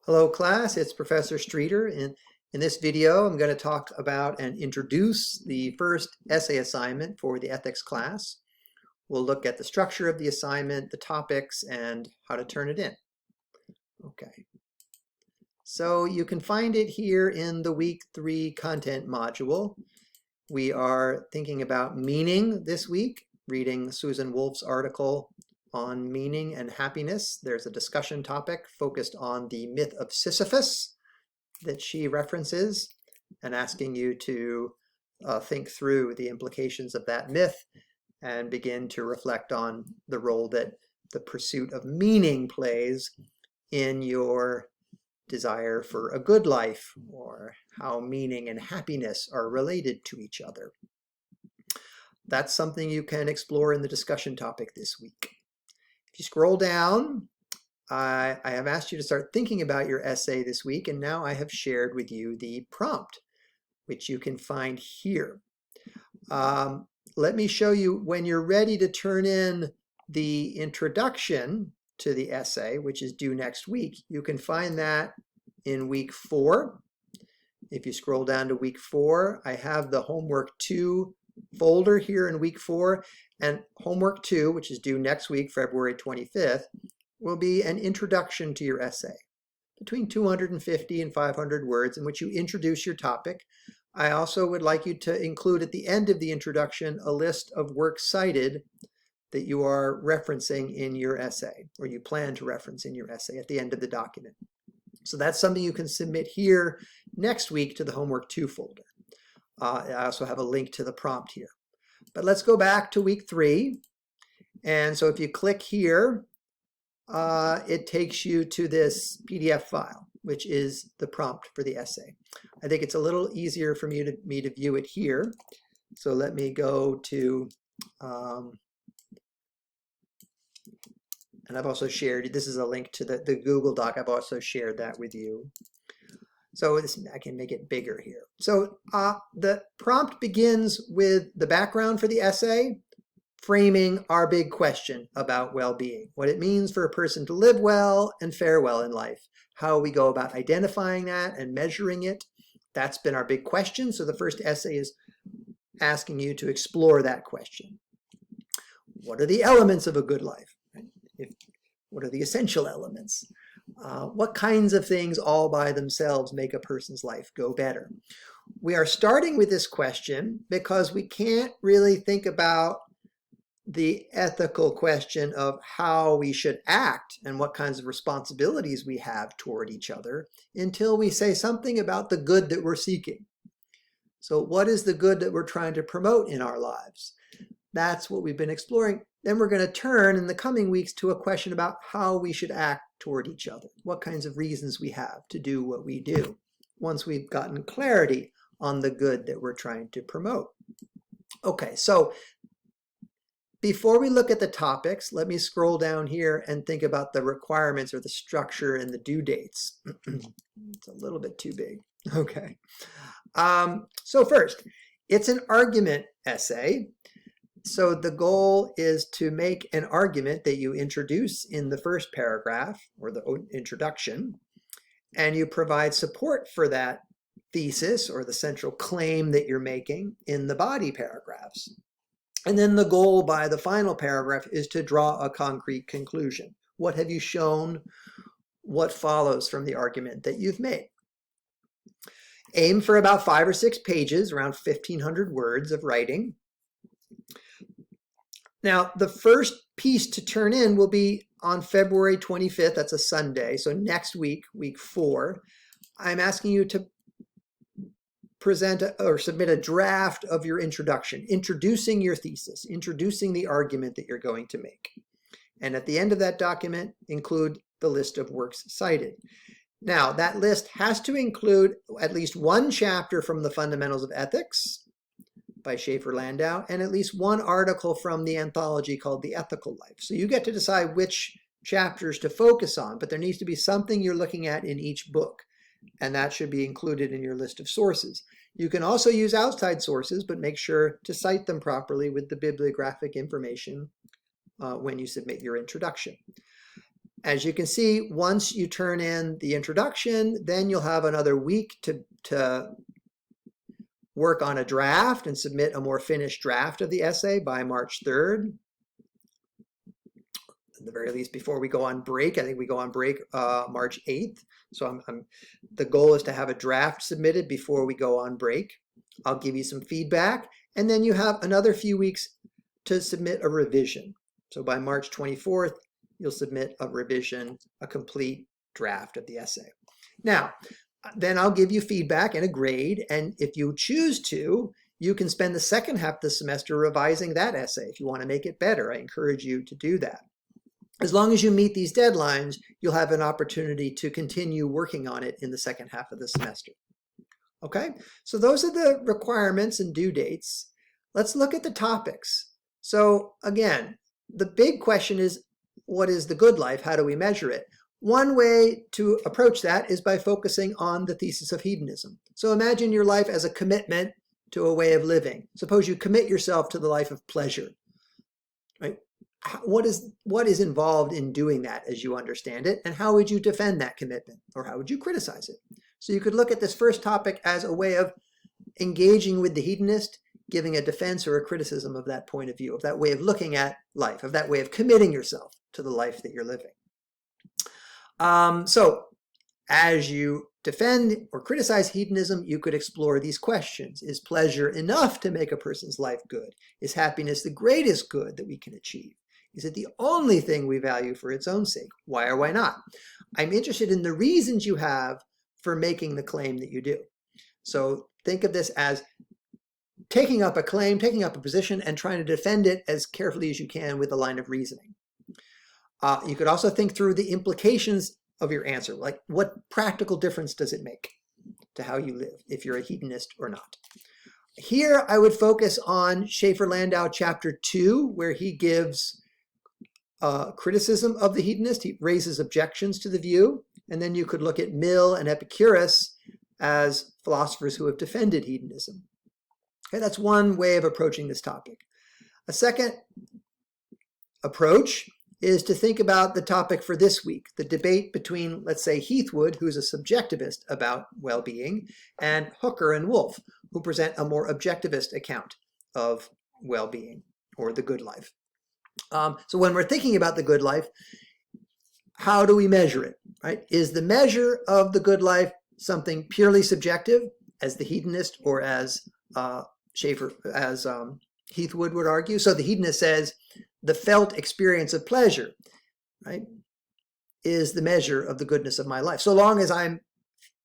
Hello class, it's Professor Streeter. In this video, I'm going to talk about and introduce the first essay assignment for the ethics class. We'll look at the structure of the assignment, the topics, and how to turn it in. Okay. So you can find it here in the week 3 content module. We are thinking about meaning this week, reading Susan Wolf's article on meaning and happiness. There's a discussion topic focused on the myth of Sisyphus that she references and asking you to think through the implications of that myth and begin to reflect on the role that the pursuit of meaning plays in your desire for a good life, or how meaning and happiness are related to each other. That's something you can explore in the discussion topic this week. If you scroll down, I have asked you to start thinking about your essay this week, and now I have shared with you the prompt, which you can find here. Let me show you when you're ready to turn in the introduction to the essay, which is due next week. You can find that in week 4. If you scroll down to week 4, I have the homework 2 folder here in week 4, and homework 2, which is due next week, February 25th, will be an introduction to your essay, between 250 and 500 words, in which you introduce your topic. I also would like you to include at the end of the introduction a list of works cited that you are referencing in your essay, or you plan to reference in your essay at the end of the document. So that's something you can submit here next week to the homework 2 folder. I also have a link to the prompt here. But let's go back to week 3. And so if you click here, it takes you to this PDF file, which is the prompt for the essay. I think it's a little easier for me to view it here. So let me go to, and I've also shared, this is a link to the Google Doc. I've also shared that with you. So I can make it bigger here. So the prompt begins with the background for the essay, framing our big question about well-being, what it means for a person to live well and fare well in life, how we go about identifying that and measuring it. That's been our big question. So the first essay is asking you to explore that question. What are the elements of a good life? What are the essential elements? What kinds of things all by themselves make a person's life go better? We are starting with this question because we can't really think about the ethical question of how we should act and what kinds of responsibilities we have toward each other until we say something about the good that we're seeking. So what is the good that we're trying to promote in our lives? That's what we've been exploring. Then we're going to turn in the coming weeks to a question about how we should act toward each other, what kinds of reasons we have to do what we do, once we've gotten clarity on the good that we're trying to promote. Okay, so before we look at the topics, let me scroll down here and think about the requirements or the structure and the due dates. It's a little bit too big. Okay. So first, it's an argument essay. So the goal is to make an argument that you introduce in the first paragraph, or the introduction, and you provide support for that thesis or the central claim that you're making in the body paragraphs. And then the goal by the final paragraph is to draw a concrete conclusion. What have you shown? What follows from the argument that you've made? Aim for about 5 or 6 pages, around 1,500 words of writing. Now, the first piece to turn in will be on February 25th. That's a Sunday. So next week, week 4, I'm asking you to present or submit a draft of your introduction, introducing your thesis, introducing the argument that you're going to make. And at the end of that document, include the list of works cited. Now, that list has to include at least 1 chapter from the Fundamentals of Ethics by Schaefer-Landau, and at least 1 article from the anthology called The Ethical Life. So you get to decide which chapters to focus on, but there needs to be something you're looking at in each book, and that should be included in your list of sources. You can also use outside sources, but make sure to cite them properly with the bibliographic information when you submit your introduction. As you can see, once you turn in the introduction, then you'll have another week to work on a draft and submit a more finished draft of the essay by March 3rd. At the very least, before we go on break. I think we go on break March 8th. So the goal is to have a draft submitted before we go on break. I'll give you some feedback, and then you have another few weeks to submit a revision. So by March 24th, you'll submit a revision, a complete draft of the essay. Now, then I'll give you feedback and a grade, and if you choose to, you can spend the second half of the semester revising that essay. If you want to make it better, I encourage you to do that. As long as you meet these deadlines, you'll have an opportunity to continue working on it in the second half of the semester. Okay, so those are the requirements and due dates. Let's look at the topics. So again, the big question is, what is the good life? How do we measure it? One way to approach that is by focusing on the thesis of hedonism. So imagine your life as a commitment to a way of living. Suppose you commit yourself to the life of pleasure, right? What is involved in doing that as you understand it, and how would you defend that commitment, or how would you criticize it? So you could look at this first topic as a way of engaging with the hedonist, giving a defense or a criticism of that point of view, of that way of looking at life, of that way of committing yourself to the life that you're living. So as you defend or criticize hedonism, you could explore these questions. Is pleasure enough to make a person's life good? Is happiness the greatest good that we can achieve? Is it the only thing we value for its own sake? Why or why not? I'm interested in the reasons you have for making the claim that you do. So think of this as taking up a claim, taking up a position, and trying to defend it as carefully as you can with a line of reasoning. You could also think through the implications of your answer, like what practical difference does it make to how you live, if you're a hedonist or not. Here I would focus on Schaefer-Landau chapter 2, where he gives criticism of the hedonist. He raises objections to the view. And then you could look at Mill and Epicurus as philosophers who have defended hedonism. Okay, that's one way of approaching this topic. A second approach is to think about the topic for this week, the debate between, let's say, Heathwood, who's a subjectivist about well-being, and Hooker and Wolff, who present a more objectivist account of well-being or the good life. So when we're thinking about the good life, how do we measure it, right? Is the measure of the good life something purely subjective, as the hedonist or as Heathwood would argue? So the hedonist says the felt experience of pleasure, right, is the measure of the goodness of my life. So long as I'm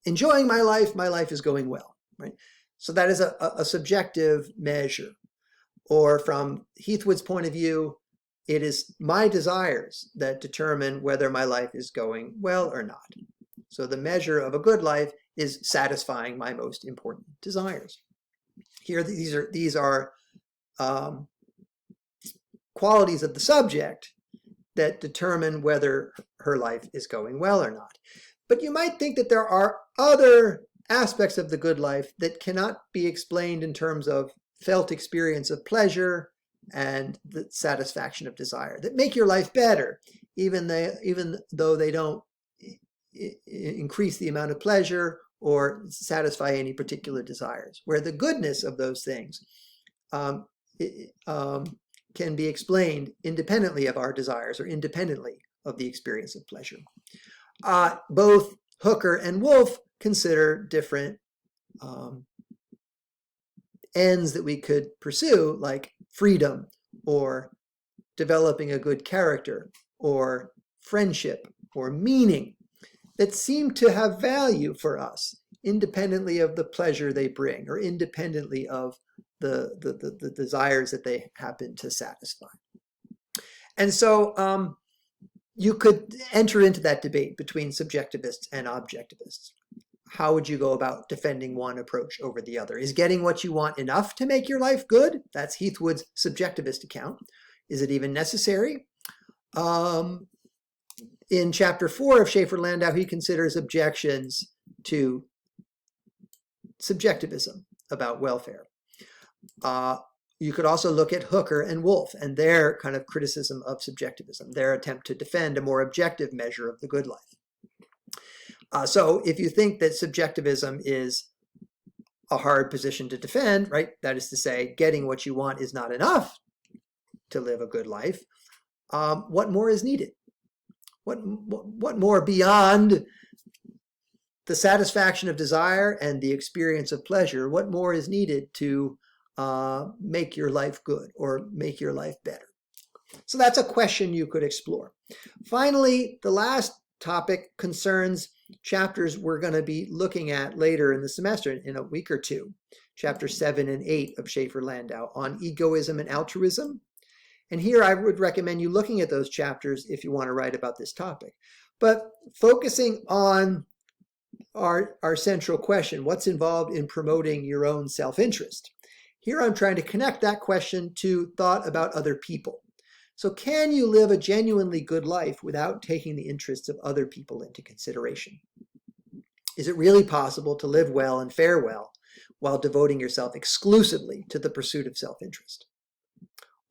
enjoying my life is going well, right? So that is a subjective measure. Or from Heathwood's point of view, it is my desires that determine whether my life is going well or not. So the measure of a good life is satisfying my most important desires. Here, these are qualities of the subject that determine whether her life is going well or not. But you might think that there are other aspects of the good life that cannot be explained in terms of felt experience of pleasure and the satisfaction of desire, that make your life better, even though they don't increase the amount of pleasure or satisfy any particular desires, where the goodness of those things can be explained independently of our desires or independently of the experience of pleasure. Both Hooker and Wolff consider different ends that we could pursue, like freedom or developing a good character or friendship or meaning, that seem to have value for us independently of the pleasure they bring or independently of the desires that they happen to satisfy. And so you could enter into that debate between subjectivists and objectivists. How would you go about defending one approach over the other? Is getting what you want enough to make your life good? That's Heathwood's subjectivist account. Is it even necessary? In chapter 4 of Schaefer-Landau, he considers objections to subjectivism about welfare. You could also look at Hooker and Wolff and their kind of criticism of subjectivism, their attempt to defend a more objective measure of the good life. So if you think that subjectivism is a hard position to defend, right? That is to say, getting what you want is not enough to live a good life. What more is needed? What more beyond the satisfaction of desire and the experience of pleasure? What more is needed to make your life good or make your life better? So that's a question you could explore. Finally, the last topic concerns chapters we're going to be looking at later in the semester in a week or two, chapters 7 and 8 of Schaefer-Landau on egoism and altruism. And here I would recommend you looking at those chapters if you want to write about this topic. But focusing on our central question, what's involved in promoting your own self-interest? Here I'm trying to connect that question to thought about other people. So can you live a genuinely good life without taking the interests of other people into consideration? Is it really possible to live well and fare well while devoting yourself exclusively to the pursuit of self-interest?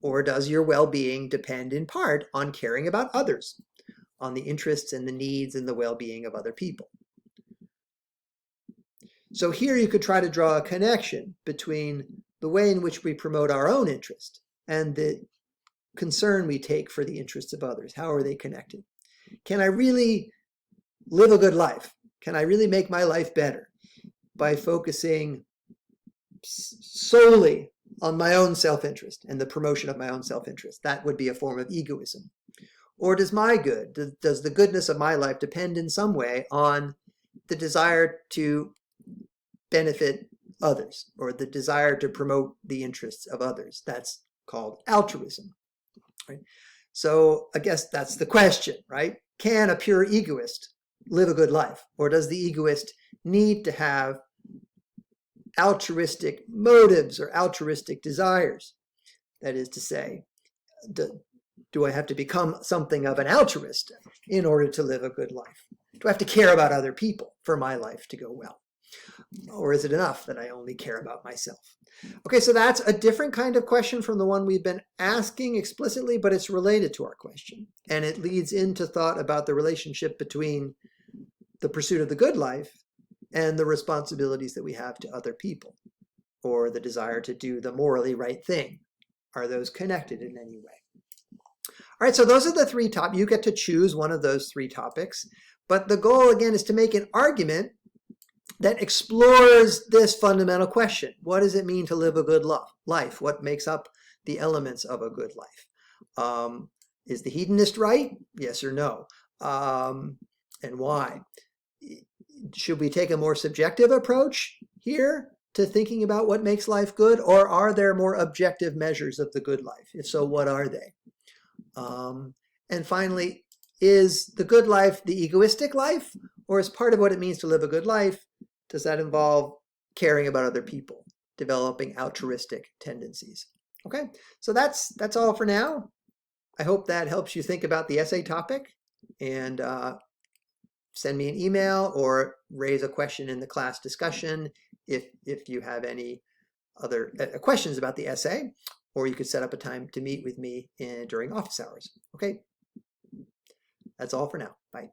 Or does your well-being depend in part on caring about others, on the interests and the needs and the well-being of other people? So here you could try to draw a connection between the way in which we promote our own interest and the concern we take for the interests of others. How are they connected? Can I really live a good life? Can I really make my life better by focusing solely on my own self-interest and the promotion of my own self-interest? That would be a form of egoism. Or does my good, does the goodness of my life depend in some way on the desire to benefit others or the desire to promote the interests of others? That's called altruism. Right? So I guess that's the question, right? Can a pure egoist live a good life? Or does the egoist need to have altruistic motives or altruistic desires? That is to say, do I have to become something of an altruist in order to live a good life? Do I have to care about other people for my life to go well? Or is it enough that I only care about myself? Okay, so that's a different kind of question from the one we've been asking explicitly, but it's related to our question. And it leads into thought about the relationship between the pursuit of the good life and the responsibilities that we have to other people, or the desire to do the morally right thing. Are those connected in any way? All right, so those are the three topics. You get to choose one of those three topics. But the goal, again, is to make an argument that explores this fundamental question. What does it mean to live a good life? What makes up the elements of a good life? Is the hedonist right? Yes or no? And why? Should we take a more subjective approach here to thinking about what makes life good? Or are there more objective measures of the good life? If so, what are they? And finally, is the good life the egoistic life? Or is part of what it means to live a good life, does that involve caring about other people, developing altruistic tendencies? Okay, so that's all for now. I hope that helps you think about the essay topic, and send me an email or raise a question in the class discussion if you have any other questions about the essay, or you could set up a time to meet with me during office hours. Okay, that's all for now. Bye.